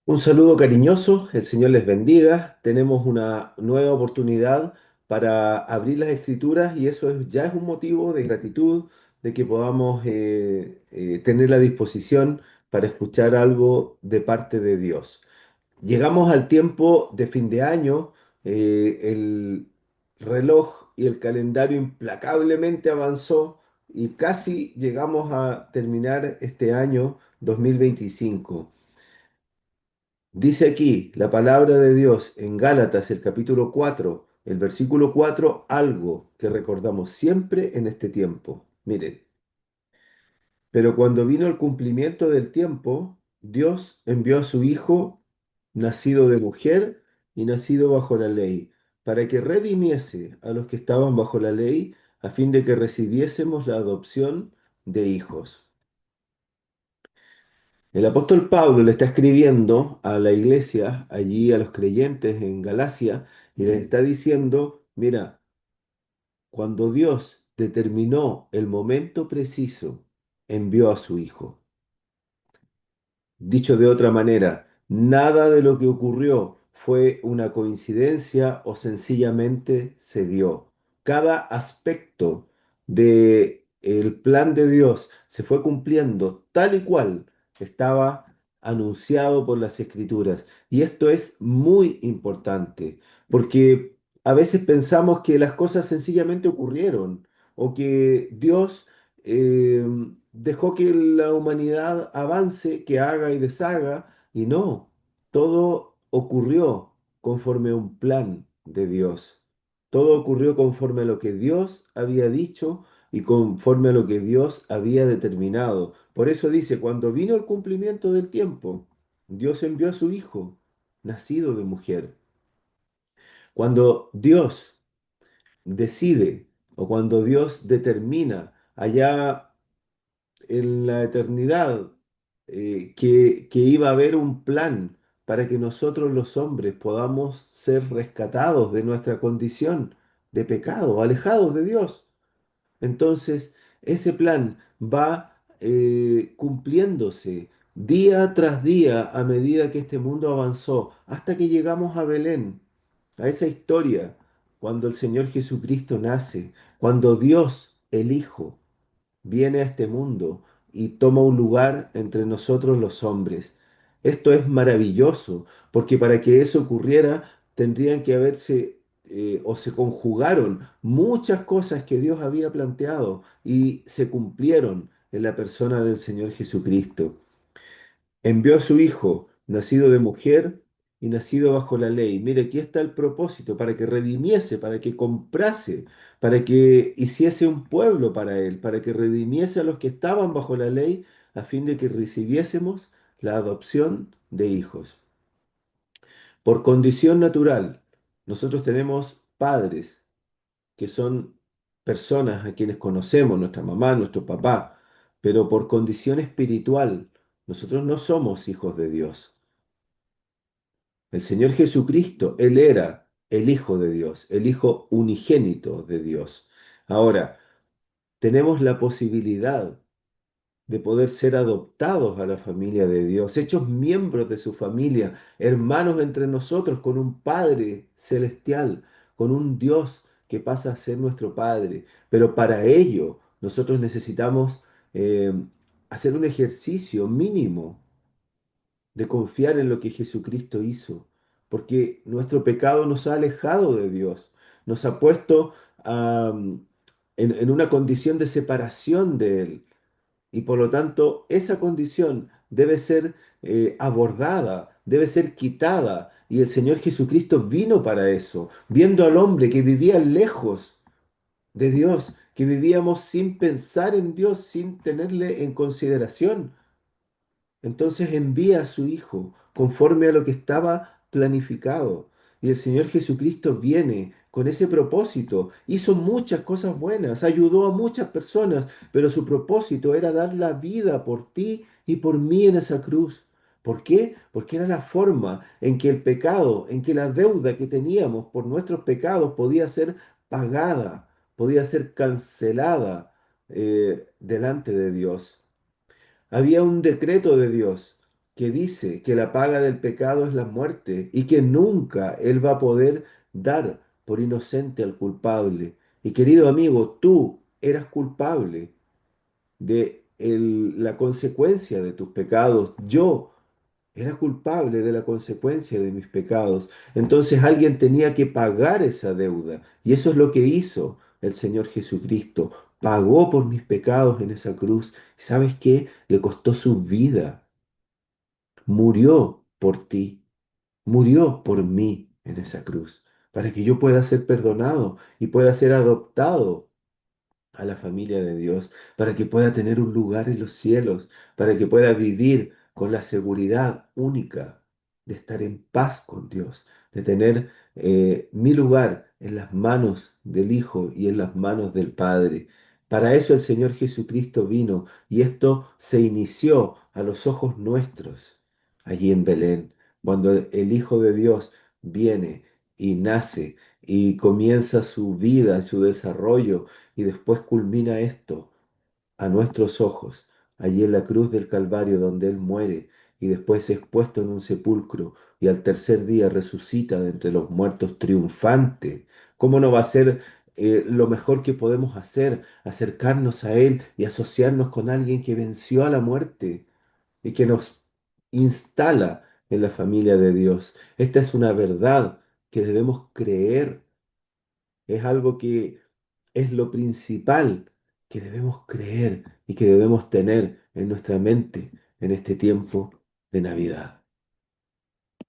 Un saludo cariñoso, el Señor les bendiga. Tenemos una nueva oportunidad para abrir las escrituras y ya es un motivo de gratitud de que podamos tener la disposición para escuchar algo de parte de Dios. Llegamos al tiempo de fin de año, el reloj y el calendario implacablemente avanzó y casi llegamos a terminar este año 2025. Dice aquí la palabra de Dios en Gálatas, el capítulo 4, el versículo 4, algo que recordamos siempre en este tiempo. Miren, pero cuando vino el cumplimiento del tiempo, Dios envió a su Hijo, nacido de mujer y nacido bajo la ley, para que redimiese a los que estaban bajo la ley, a fin de que recibiésemos la adopción de hijos. El apóstol Pablo le está escribiendo a la iglesia, allí a los creyentes en Galacia, y les está diciendo, mira, cuando Dios determinó el momento preciso, envió a su Hijo. Dicho de otra manera, nada de lo que ocurrió fue una coincidencia o sencillamente se dio. Cada aspecto de el plan de Dios se fue cumpliendo tal y cual estaba anunciado por las Escrituras. Y esto es muy importante, porque a veces pensamos que las cosas sencillamente ocurrieron o que Dios eh, dejó que la humanidad avance, que haga y deshaga, y no, todo ocurrió conforme a un plan de Dios. Todo ocurrió conforme a lo que Dios había dicho y conforme a lo que Dios había determinado. Por eso dice, cuando vino el cumplimiento del tiempo, Dios envió a su Hijo, nacido de mujer. Cuando Dios decide o cuando Dios determina allá en la eternidad que iba a haber un plan para que nosotros los hombres podamos ser rescatados de nuestra condición de pecado, alejados de Dios. Entonces, ese plan va cumpliéndose día tras día a medida que este mundo avanzó, hasta que llegamos a Belén, a esa historia, cuando el Señor Jesucristo nace, cuando Dios, el Hijo, viene a este mundo y toma un lugar entre nosotros los hombres. Esto es maravilloso, porque para que eso ocurriera tendrían que haberse o se conjugaron muchas cosas que Dios había planteado y se cumplieron en la persona del Señor Jesucristo. Envió a su Hijo, nacido de mujer y nacido bajo la ley. Mire, aquí está el propósito, para que redimiese, para que comprase, para que hiciese un pueblo para él, para que redimiese a los que estaban bajo la ley, a fin de que recibiésemos la adopción de hijos. Por condición natural, nosotros tenemos padres que son personas a quienes conocemos, nuestra mamá, nuestro papá, pero por condición espiritual, nosotros no somos hijos de Dios. El Señor Jesucristo, Él era el Hijo de Dios, el Hijo unigénito de Dios. Ahora, tenemos la posibilidad de poder ser adoptados a la familia de Dios, hechos miembros de su familia, hermanos entre nosotros, con un Padre celestial, con un Dios que pasa a ser nuestro Padre. Pero para ello nosotros necesitamos eh, hacer un ejercicio mínimo de confiar en lo que Jesucristo hizo, porque nuestro pecado nos ha alejado de Dios, nos ha puesto en una condición de separación de Él, y por lo tanto esa condición debe ser abordada, debe ser quitada, y el Señor Jesucristo vino para eso, viendo al hombre que vivía lejos de Dios, que vivíamos sin pensar en Dios, sin tenerle en consideración. Entonces envía a su Hijo conforme a lo que estaba planificado. Y el Señor Jesucristo viene con ese propósito. Hizo muchas cosas buenas, ayudó a muchas personas, pero su propósito era dar la vida por ti y por mí en esa cruz. ¿Por qué? Porque era la forma en que el pecado, en que la deuda que teníamos por nuestros pecados podía ser pagada, podía ser cancelada delante de Dios. Había un decreto de Dios que dice que la paga del pecado es la muerte y que nunca Él va a poder dar por inocente al culpable. Y querido amigo, tú eras culpable de la consecuencia de tus pecados. Yo era culpable de la consecuencia de mis pecados. Entonces alguien tenía que pagar esa deuda. Y eso es lo que hizo el Señor Jesucristo. Pagó por mis pecados en esa cruz. ¿Sabes qué? Le costó su vida. Murió por ti. Murió por mí en esa cruz. Para que yo pueda ser perdonado y pueda ser adoptado a la familia de Dios, para que pueda tener un lugar en los cielos, para que pueda vivir con la seguridad única de estar en paz con Dios, de tener mi lugar en las manos del Hijo y en las manos del Padre. Para eso el Señor Jesucristo vino y esto se inició a los ojos nuestros allí en Belén, cuando el Hijo de Dios viene y nace y comienza su vida, su desarrollo y después culmina esto a nuestros ojos, allí en la cruz del Calvario donde Él muere y después es puesto en un sepulcro y al tercer día resucita de entre los muertos triunfante. ¿Cómo no va a ser lo mejor que podemos hacer, acercarnos a Él y asociarnos con alguien que venció a la muerte y que nos instala en la familia de Dios? Esta es una verdad que debemos creer, es algo que es lo principal que debemos creer y que debemos tener en nuestra mente en este tiempo de Navidad.